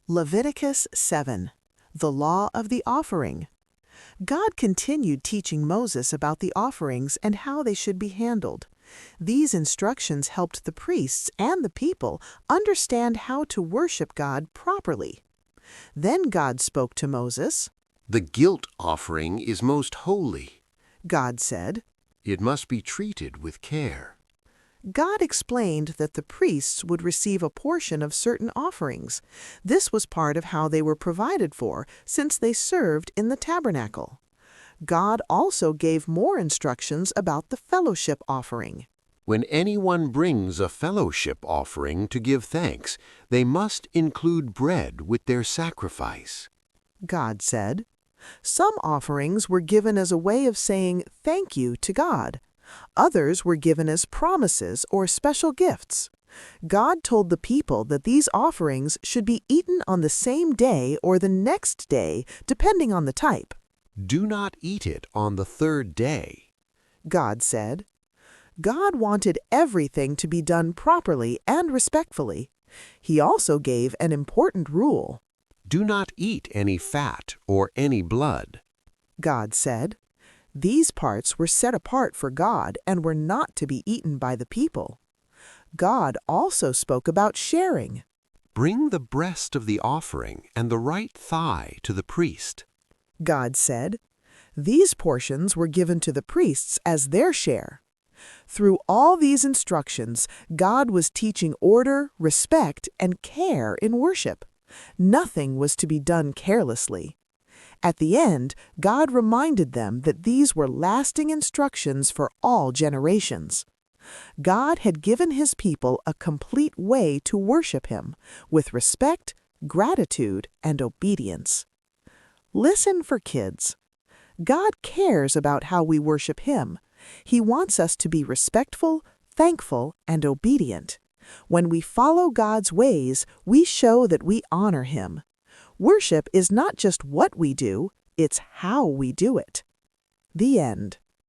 Leviticus 7. The Law of the Offering. God continued teaching Moses about the offerings and how they should be handled. These instructions helped the priests and the people understand how to worship God properly. Then God spoke to Moses. The guilt offering is most holy. God said, It must be treated with care. God explained that the priests would receive a portion of certain offerings. This was part of how they were provided for, since they served in the tabernacle. God also gave more instructions about the fellowship offering. When anyone brings a fellowship offering to give thanks, they must include bread with their sacrifice. God said, some offerings were given as a way of saying thank you to God. Others were given as promises or special gifts. God told the people that these offerings should be eaten on the same day or the next day, depending on the type. Do not eat it on the third day. God said. God wanted everything to be done properly and respectfully. He also gave an important rule. Do not eat any fat or any blood. God said. These parts were set apart for God and were not to be eaten by the people. God also spoke about sharing. Bring the breast of the offering and the right thigh to the priest. God said, these portions were given to the priests as their share. Through all these instructions, God was teaching order, respect, and care in worship. Nothing was to be done carelessly. At the end, God reminded them that these were lasting instructions for all generations. God had given His people a complete way to worship Him, with respect, gratitude, and obedience. Listen for kids. God cares about how we worship Him. He wants us to be respectful, thankful, and obedient. When we follow God's ways, we show that we honor Him. Worship is not just what we do, it's how we do it. The end.